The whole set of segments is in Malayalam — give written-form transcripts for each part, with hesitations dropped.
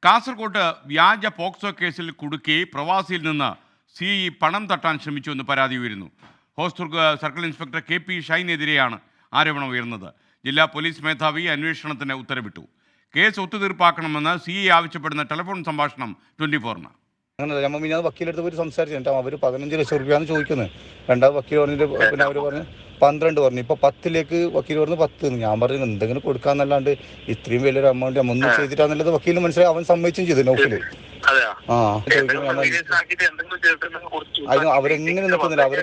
കാസർകോട്ട് വ്യാജ പോക്സോ കേസിൽ കുടുക്കി പ്രവാസിയിൽ നിന്ന് CE പണം തട്ടാൻ ശ്രമിച്ചുവെന്ന് പരാതി ഉയരുന്നു. ഹോസ്ദുർഗ് സർക്കിൾ ഇൻസ്പെക്ടർ KP ഷൈനെതിരെയാണ് ആരോപണം ഉയർന്നത്. ജില്ലാ പോലീസ് മേധാവി അന്വേഷണത്തിന് ഉത്തരവിട്ടു. കേസ് ഒത്തുതീർപ്പാക്കണമെന്ന് CE ആവശ്യപ്പെടുന്ന ടെലിഫോൺ സംഭാഷണം 24-ന്. അങ്ങനെ നമ്മൾ പിന്നെ വക്കീലെടുത്ത് പോയി സംസാരിച്ചിട്ട് അവർ 15 ലക്ഷം രൂപയാണ് ചോദിക്കുന്നത്. രണ്ടാമത് വക്കീൽ പറഞ്ഞിട്ട് പിന്നെ അവർ പറഞ്ഞു 12 പറഞ്ഞു. ഇപ്പോൾ 10ലേക്ക് വക്കീൽ പറഞ്ഞു 10. ഞാൻ പറഞ്ഞു എന്തെങ്കിലും കൊടുക്കാന്നല്ലാണ്ട് ഇത്രയും വലിയൊരു എമൗണ്ട് ഒന്നും ചെയ്തിട്ടാന്നുള്ളത് വക്കീലിന് മനസ്സിലായി. അവൻ സമ്മതിച്ചും ചെയ്തു നൗഫില്. അവരെങ്ങനെ നിൽക്കുന്നില്ല. അവര്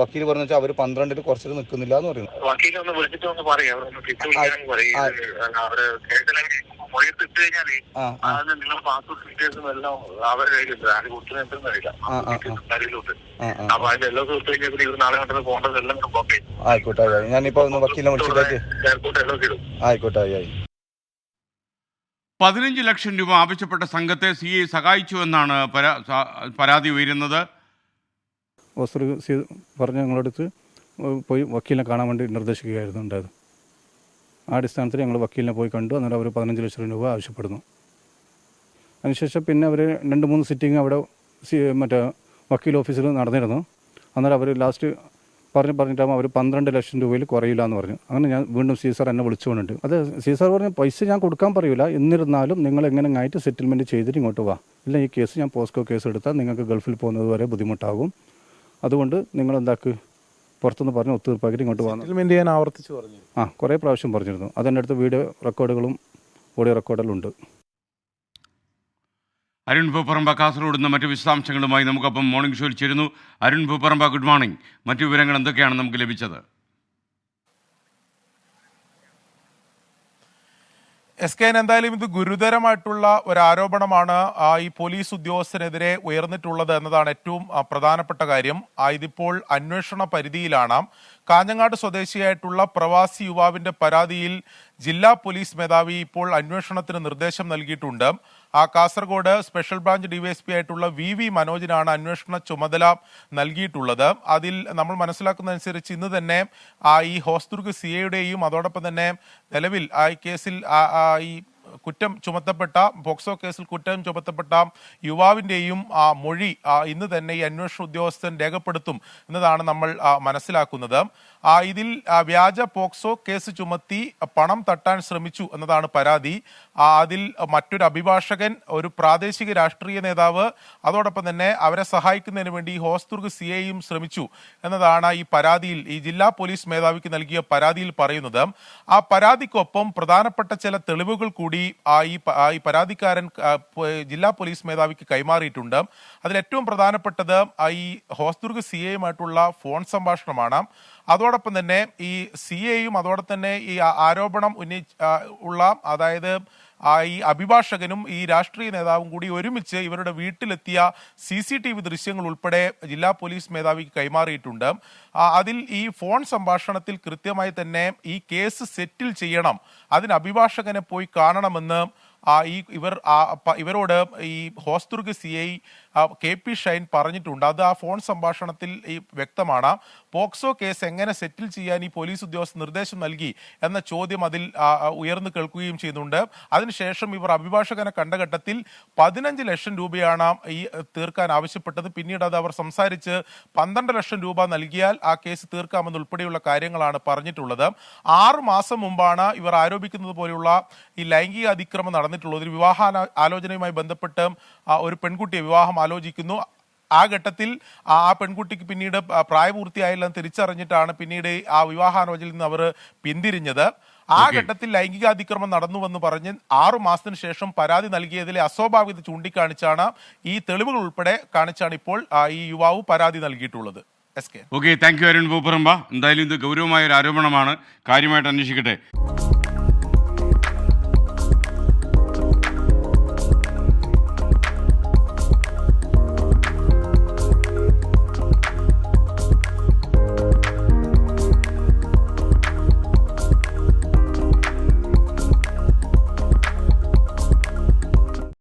വക്കീൽ പറഞ്ഞു വെച്ചാൽ അവര് 12 കുറച്ചിട്ട് നിൽക്കുന്നില്ല എന്ന് പറയുന്നു. ആയിക്കോട്ടെ, ഞാനിപ്പോ വക്കീലിനെ വിളിച്ചിട്ട് ആയിക്കോട്ടെ. 15 ലക്ഷം രൂപ ആവശ്യപ്പെട്ട സംഘത്തെ CE സഹായിച്ചുവെന്നാണ് പരാതി ഉയരുന്നത്. പറഞ്ഞ ഞങ്ങളടുത്ത് പോയി വക്കീലിനെ കാണാൻ വേണ്ടി നിർദ്ദേശിക്കുകയായിരുന്നു ഉണ്ടായത്. ആ അടിസ്ഥാനത്തിൽ ഞങ്ങൾ വക്കീലിനെ പോയി കണ്ടു. അന്നേരം അവർ 15 ലക്ഷം രൂപ ആവശ്യപ്പെടുന്നു. അതിനുശേഷം പിന്നെ അവർ 2-3 സിറ്റിംഗ് അവിടെ മറ്റേ വക്കീൽ ഓഫീസിൽ നടന്നിരുന്നു. അന്നേരം അവർ ലാസ്റ്റ് പറഞ്ഞിട്ടാകുമ്പോൾ അവർ 12 ലക്ഷം രൂപയിൽ കുറയില്ല എന്ന് പറഞ്ഞു. അങ്ങനെ ഞാൻ വീണ്ടും സീസർ എന്നെ വിളിച്ചുകൊണ്ടുണ്ട്. അത് സീസർ പറഞ്ഞ പൈസ ഞാൻ കൊടുക്കാൻ പറയൂല, എന്നിരുന്നാലും നിങ്ങൾ എങ്ങനെയായിട്ട് സെറ്റിൽമെൻറ്റ് ചെയ്തിട്ട് ഇങ്ങോട്ട് വാ, ഇല്ല ഈ കേസ് ഞാൻ പോസ്കോ കേസ് എടുത്താൽ നിങ്ങൾക്ക് ഗൾഫിൽ പോകുന്നത് വരെ ബുദ്ധിമുട്ടാകും, അതുകൊണ്ട് നിങ്ങൾ എന്താക്ക് പുറത്തുനിന്ന് പറഞ്ഞ് ഒത്തുതീർപ്പാക്കിയിട്ട് ഇങ്ങോട്ട് വന്നു. സെറ്റിൽമെൻറ്റ് ചെയ്യാൻ ആവർത്തിച്ച് പറഞ്ഞു. കുറേ പ്രാവശ്യം പറഞ്ഞിരുന്നു. അതെൻ്റെ അടുത്ത് വീഡിയോ റെക്കോർഡുകളും ഓഡിയോ റെക്കോർഡെല്ലാം ഉണ്ട്. അരുൺ പൂപ്പറമ്പ കാസർഗോഡ് നിന്ന് മറ്റു വിശദാംശങ്ങളുമായി നമുക്കൊപ്പം മോർണിംഗ് ഷോയിൽ ചേരുന്നു. Arun Pooparamba, good morning. മറ്റു വിവരങ്ങൾ എന്തൊക്കെയാണ് നമുക്ക് ലഭിച്ചത്? SK, എന്തായാലും ഇത് ഗുരുതരമായിട്ടുള്ള ഒരു ആരോപണമാണ് ഈ പോലീസ് ഉദ്യോഗസ്ഥനെതിരെ ഉയർന്നിട്ടുള്ളത് എന്നതാണ് ഏറ്റവും പ്രധാനപ്പെട്ട കാര്യം. ഇതിപ്പോൾ അന്വേഷണ പരിധിയിലാണ്. കാഞ്ഞങ്ങാട് സ്വദേശിയായിട്ടുള്ള പ്രവാസി യുവാവിന്റെ പരാതിയിൽ ജില്ലാ പോലീസ് മേധാവി ഇപ്പോൾ അന്വേഷണത്തിന് നിർദ്ദേശം നൽകിയിട്ടുണ്ട്. കാസർഗോഡ് സ്പെഷ്യൽ ബ്രാഞ്ച് DYSP ആയിട്ടുള്ള VV മനോജിനാണ് അന്വേഷണ ചുമതല നൽകിയിട്ടുള്ളത്. അതിൽ നമ്മൾ മനസ്സിലാക്കുന്നതനുസരിച്ച് ഇന്ന് തന്നെ ഈ ഹോസ്ദുർഗ് CAയുടെയും അതോടൊപ്പം തന്നെ നിലവിൽ ഈ കേസിൽ ഈ കുറ്റം ചുമത്തപ്പെട്ട പോക്സോ കേസിൽ കുറ്റം ചുമത്തപ്പെട്ട യുവാവിൻ്റെയും മൊഴി ഇന്ന് തന്നെ ഈ അന്വേഷണ ഉദ്യോഗസ്ഥൻ രേഖപ്പെടുത്തും എന്നതാണ് നമ്മൾ മനസ്സിലാക്കുന്നത്. ഇതിൽ വ്യാജ പോക്സോ കേസ് ചുമത്തി പണം തട്ടാൻ ശ്രമിച്ചു എന്നതാണ് പരാതി. അതിൽ മറ്റൊരു അഭിഭാഷകൻ, ഒരു പ്രാദേശിക രാഷ്ട്രീയ നേതാവ്, അതോടൊപ്പം തന്നെ അവരെ സഹായിക്കുന്നതിന് വേണ്ടി ഹോസ്ദുർഗ് CAയും ശ്രമിച്ചു എന്നതാണ് ഈ പരാതിയിൽ, ഈ ജില്ലാ പോലീസ് മേധാവിക്ക് നൽകിയ പരാതിയിൽ പറയുന്നത്. ആ പരാതിക്കൊപ്പം പ്രധാനപ്പെട്ട ചില തെളിവുകൾ കൂടി ഈ പരാതിക്കാരൻ ജില്ലാ പോലീസ് മേധാവിക്ക് കൈമാറിയിട്ടുണ്ട്. അതിലേറ്റവും പ്രധാനപ്പെട്ടത് ഈ ഹോസ്ദുർഗ് CAയുമായിട്ടുള്ള ഫോൺ സംഭാഷണമാണ്. അതോടൊപ്പം തന്നെ ഈ CAയും അതോടൊപ്പം തന്നെ ഈ ആരോപണം ഉള്ള അതായത് ഈ അഭിഭാഷകനും ഈ രാഷ്ട്രീയ നേതാവും കൂടി ഒരുമിച്ച് ഇവരുടെ വീട്ടിലെത്തിയ CCTV ദൃശ്യങ്ങൾ ഉൾപ്പെടെ ജില്ലാ പോലീസ് മേധാവിക്ക് കൈമാറിയിട്ടുണ്ട്. അതിൽ ഈ ഫോൺ സംഭാഷണത്തിൽ കൃത്യമായി തന്നെ ഈ കേസ് സെറ്റിൽ ചെയ്യണം, അതിന് അഭിഭാഷകനെ പോയി കാണണമെന്ന് ഇവരോട് ഈ ഹോസ്ദുർഗ് CI KP ഷൈൻ പറഞ്ഞിട്ടുണ്ട്. അത് ആ ഫോൺ സംഭാഷണത്തിൽ വ്യക്തമാണ്. പോക്സോ കേസ് എങ്ങനെ സെറ്റിൽ ചെയ്യാൻ ഈ പോലീസ് ഉദ്യോഗസ്ഥർ നിർദ്ദേശം നൽകി എന്ന ചോദ്യം അതിൽ ഉയർന്നു കേൾക്കുകയും ചെയ്യുന്നുണ്ട്. അതിനുശേഷം ഇവർ അഭിഭാഷകനെ കണ്ട ഘട്ടത്തിൽ 15 ലക്ഷം രൂപയാണ് ഈ തീർക്കാൻ ആവശ്യപ്പെട്ടത്. പിന്നീട് അത് അവർ സംസാരിച്ച് 12 ലക്ഷം രൂപ നൽകിയാൽ ആ കേസ് തീർക്കാമെന്നുൾപ്പെടെയുള്ള കാര്യങ്ങളാണ് പറഞ്ഞിട്ടുള്ളത്. 6 മാസം മുമ്പാണ് ഇവർ ആരോപിക്കുന്നത് പോലെയുള്ള ഈ ലൈംഗിക അതിക്രമം നടന്നിട്ടുള്ളത്. ഒരു വിവാഹ ആലോചനയുമായി ബന്ധപ്പെട്ട് ഒരു പെൺകുട്ടിയെ വിവാഹം ആലോചിക്കുന്നു. ആ ഘട്ടത്തിൽ ആ പെൺകുട്ടിക്ക് പിന്നീട് പ്രായപൂർത്തിയായില്ലെന്ന് തിരിച്ചറിഞ്ഞിട്ടാണ് പിന്നീട് ആ വിവാഹാലോചനയിൽ നിന്ന് അവർ പിന്തിരിഞ്ഞത്. ആ ഘട്ടത്തിൽ ലൈംഗികാതിക്രമം നടന്നുവെന്ന് പറഞ്ഞ് 6 മാസത്തിന് ശേഷം പരാതി നൽകിയതിലെ അസ്വാഭാവികത ചൂണ്ടിക്കാണിച്ചാണ് ഈ തെളിവുകൾ ഉൾപ്പെടെ കാണിച്ചാണ് ഇപ്പോൾ ഈ യുവാവ് പരാതി നൽകിയിട്ടുള്ളത്. Okay, thank you Arun Pooparamba. എന്തായാലും ഇത് ഗൗരവമായ ഒരു ആരോപണമാണ്, കാര്യമായിട്ട് അന്വേഷിക്കട്ടെ.